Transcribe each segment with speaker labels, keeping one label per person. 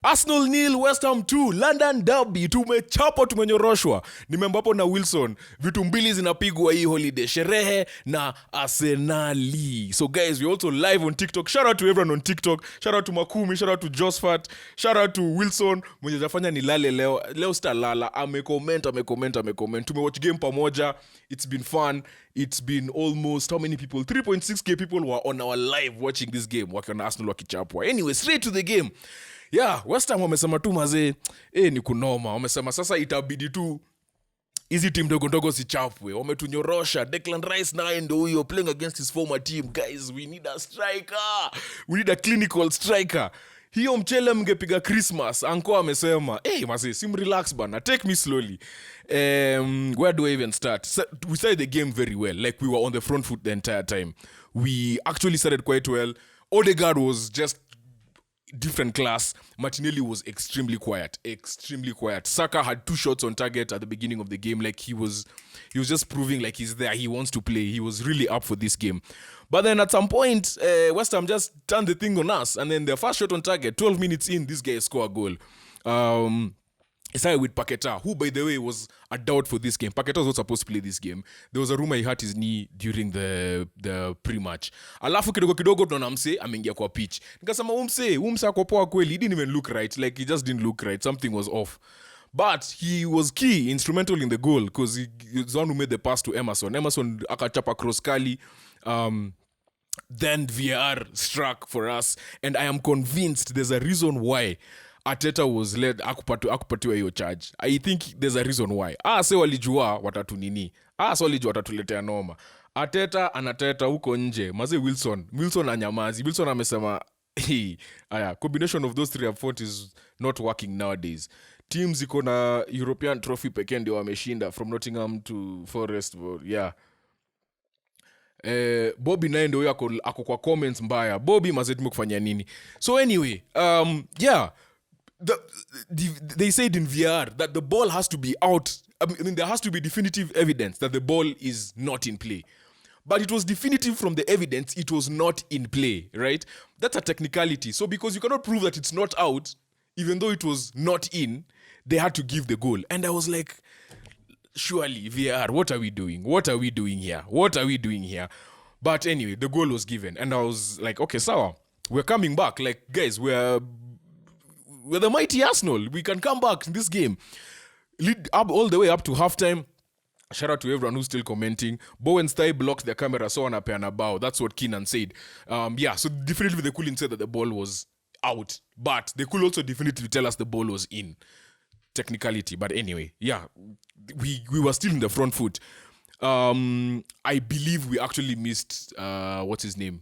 Speaker 1: Arsenal nil, West Ham 2, London Derby, tumechapa tumenyoroshwa. Nimembapo na Wilson, vitu mbili zinapigwa hii holiday, sherehe na Arsenali. So guys, we're also live on TikTok. Shout out to everyone on TikTok. Shout out to Makumi, shout out to Josfat, shout out to Wilson. Mwenye jafanya nilale leo sitalala. Amecomment. Tumewatch game pamoja. It's been fun. It's been almost, how many people? 3.6k people were on our live watching this game. Wakiona Arsenal wakichapwa. Anyway, straight to the game. Yeah, West Ham wamesema tu mazee, ni kunoma. Wamesema sasa itabidi tu hizi team ndogo sichapwe. Wametunyorosha. Declan Rice naye ndo huyo playing against his former team. Guys, we need a striker. We need a clinical striker. Hiyo mchele mngepiga Christmas. Anko amesema, mazee, relax bana. Take me slowly. Where do I even start? So, we started the game very well. Like we were on the front foot the entire time. We actually started quite well. Odegaard was just different class. Martinelli was extremely quiet. Saka had 2 shots on target at the beginning of the game. Like he was just proving like he's there. He wants to play. He was really up for this game. But then at some point, West Ham just turned the thing on us. And then their first shot on target, 12 minutes in, this guy scored a goal. It started with Paqueta, who, by the way, was a doubt for this game. Paqueta was not supposed to play this game. There was a rumor he hurt his knee during the pre-match. Alafu kidogo tunaona mse ameingia kwa pitch. Nikasema umse ako poa kweli. He didn't even look right. Like, he just didn't look right. Something was off. But he was key, instrumental in the goal, because he was the one who made the pass to Emerson. Emerson akachapa cross kali. Then VAR struck for us. And I am convinced there's a reason why Arteta was led akupatiwa hiyo charge. I think there's a reason why. Se walijua watatu nini. Se walijua watatuletea noma. Anateta huko nje. Maze Wilson anyamazi. Wilson amesema, combination of those 3 up front is not working nowadays. Teams iko na European trophy pekee ndio wameshinda from Nottingham to Forest. Yeah. Bobby naye ndio ako kwa comments mbaya. Bobby maze tumekufanyia nini? So anyway, yeah. They said in VR that the ball has to be out. I mean, there has to be definitive evidence that the ball is not in play. But it was definitive from the evidence it was not in play, right? That's a technicality. So because you cannot prove that it's not out, even though it was not in, they had to give the goal. And I was like, surely, VR, what are we doing? What are we doing here? But anyway, the goal was given. And I was like, okay, sawa, we're coming back. Like, guys, we're the mighty Arsenal. We can come back in this game. Lead up all the way up to halftime. Shout out to everyone who's still commenting. Bowenstein blocked the camera, so anapeana bow. That's what Keenan said. So definitely they couldn't say that the ball was out. But they could also definitively tell us the ball was in. Technicality. But anyway, yeah. We were still in the front foot. I believe we actually missed, what's his name?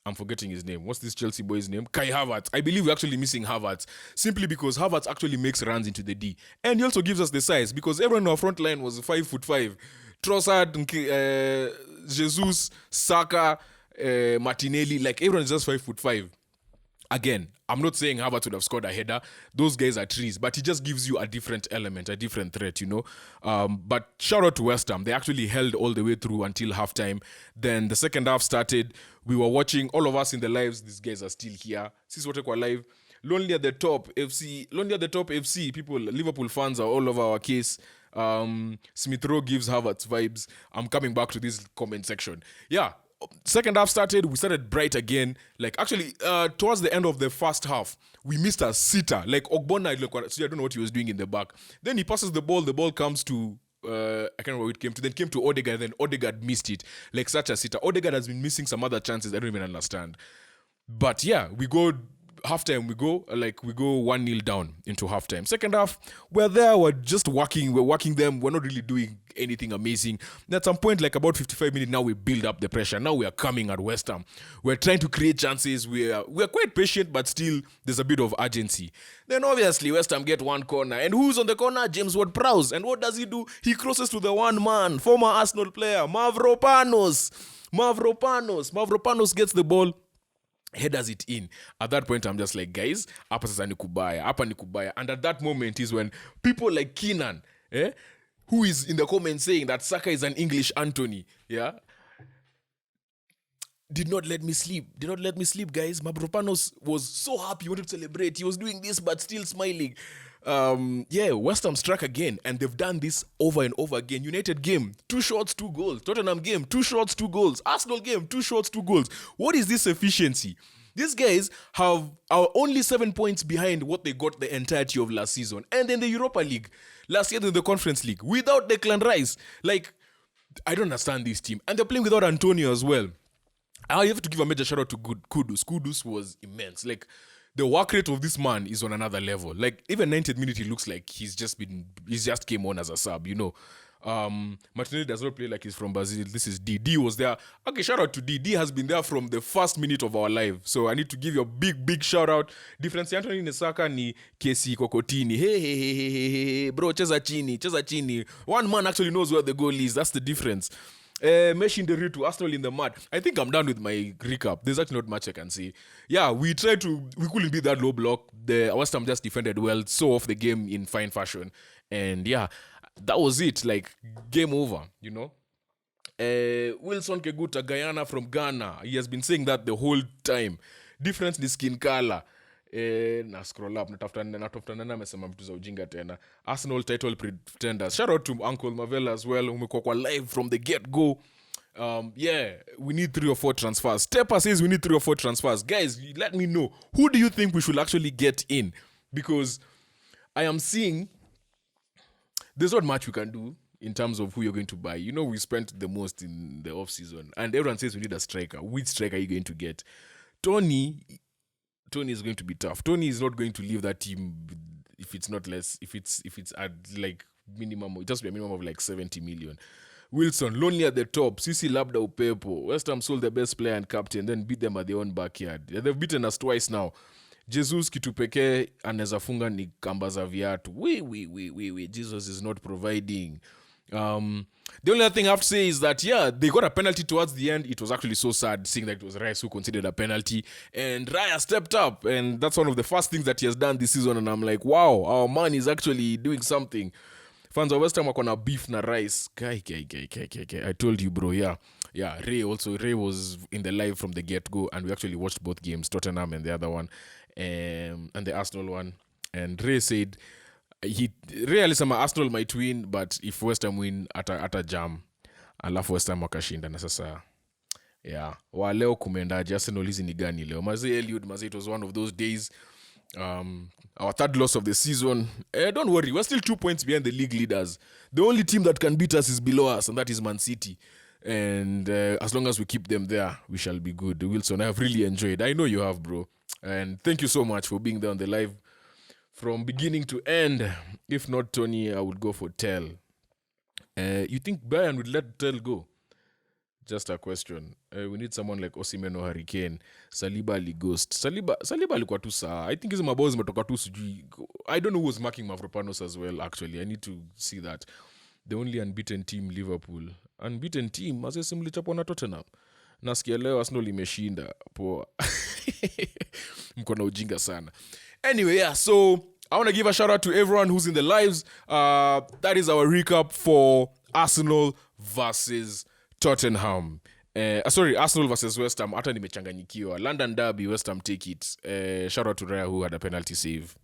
Speaker 1: I'm forgetting his name. What's this Chelsea boy's name? Kai Havertz. I believe we're actually missing Havertz. Simply because Havertz actually makes runs into the D. And he also gives us the size. Because everyone on our front line was 5'5". Trossard, Jesus, Saka, Martinelli. Like, everyone is just 5'5". Again, I'm not saying Havertz would have scored a header. Those guys are trees. But he just gives you a different element, a different threat, you know. But shout out to West Ham. They actually held all the way through until halftime. Then the second half started. We were watching, all of us in the lives. These guys are still here. Sisi wote kwa live. Lonely at the Top FC. People, Liverpool fans are all over our case. Smith Rowe gives Havertz vibes. I'm coming back to this comment section. Yeah. Second half started, we started bright again. Like, actually, towards the end of the first half, we missed a sitter. Like, Ogbonna, so I don't know what he was doing in the back. Then he passes the ball comes to, I can't remember where it came to. Then came to Odegaard, then Odegaard missed it. Like, such a sitter. Odegaard has been missing some other chances, I don't even understand. But yeah, we go halftime, we go 1-0 down into halftime. Second half, we're there, we're just working them, we're not really doing anything amazing. And at some point, like about 55 minutes, now we build up the pressure. Now we are coming at West Ham. We're trying to create chances. We're quite patient, but still there's a bit of urgency. Then obviously West Ham get one corner. And who's on the corner? James Ward-Prowse. And what does he do? He crosses to the one man, former Arsenal player, Mavropanos. Mavropanos gets the ball, headers it in. At that point, I'm just like, guys, hapa sasa ni kubaya. And at that moment is when people like Keenan, who is in the comments saying that Saka is an English Anthony, yeah, did not let me sleep. Did not let me sleep, guys. Mavropanos was so happy. He wanted to celebrate. He was doing this, but still smiling. West Ham struck again, and they've done this over and over again. United game, 2 shots, 2 goals. Tottenham game, 2 shots, 2 goals. Arsenal game, 2 shots, 2 goals. What is this efficiency? These guys are only 7 points behind what they got the entirety of last season. And then the Europa League, last year in the Conference League, without Declan Rice. Like, I don't understand this team. And they're playing without Antonio as well. I have to give a major shout out to Kudus. Kudus was immense. Like, the work rate of this man is on another level. Like, even 90th minute, he looks like he just came on as a sub, you know. Martinelli does not play like he's from Brazil. This is D. D was there. Okay, shout out to D. D has been there from the first minute of our life. So I need to give you a big shout out. Difference Anthony Nesaka ni Kesi Kokotini. Hey, bro, cheza chini. One man actually knows where the goal is. That's the difference. Mesh in the rear to Arsenal in the mud. I think I'm done with my recap. There's actually not much I can say. Yeah, we couldn't be that low block. The West Ham just defended well, saw off the game in fine fashion. And yeah, that was it. Like, game over, you know. Wilson Keguta, Guyana from Ghana. He has been saying that the whole time. Difference ni skin color. Na scroll up natafuta nani amesema vitu za ujinga tena. Arsenal title pretenders. Shout out to Uncle Mavella as well. Umekuwa kwa live from the get go. We need 3 or 4 transfers. Stepper says we need 3 or 4 transfers. Guys, let me know, who do you think we should actually get in? Because I am seeing there's not much we can do in terms of who you're going to buy. You know, we spent the most in the off season, and everyone says we need a striker. Which striker are you going to get? Tony is going to be tough. Tony is not going to leave that team if it's not less, if it's at like minimum, it has to be a minimum of like 70 million. Wilson, lonely at the top. Sisi labda upepo. West Ham sold the best player and captain, then beat them at their own backyard. They've beaten us twice now. Jesus kitu pekee anaweza funga ni kamba za viatu. Jesus is not providing. The only other thing I have to say is that, they got a penalty towards the end. It was actually so sad seeing that it was Rice who considered a penalty. And Raya stepped up. And that's one of the first things that he has done this season. And I'm like, wow, our man is actually doing something. Fans of West Ham wako na beef na Rice. Guy. I told you, bro, yeah. Ray was in the live from the get-go. And we actually watched both games, Tottenham and the other one. And the Arsenal one. And Ray said... Ray alisema Arsenal might win, but if West Ham win ata jam, alafu West Ham wakashinda. Na sasa wa leo kumeendaje? Arsenal hizi ni gani leo? Mazee, it was one of those days. Our 3rd loss of the season. Don't worry, we're still 2 points behind the league leaders. The only team that can beat us is below us, and that is Man City. And as long as we keep them there, we shall be good. Wilson, I have really enjoyed. I know you have, bro. And thank you so much for being there on the live from beginning to end. If not Tony, I would go for Tell. You think Bayern would let Tell go? Just a question. We need someone like Osimhen or Hurricane. Saliba alighost. Saliba alikuwa tu saa. I think hizo mabao zimetoka tu sijui. I don't know who was marking Mavropanos as well, actually. I need to see that. The only unbeaten team, Liverpool. Unbeaten team, mazesi mlichapwa na Tottenham. Nasikia leo Arsenal imeshinda. Poa. Mko na ujinga sana. Anyway, so I want to give a shout out to everyone who's in the lives. That is our recap for Arsenal versus Tottenham. Arsenal versus West Ham. Hata nimechanganyikiwa. London derby, West Ham take it. Shout out to Raya who had a penalty save.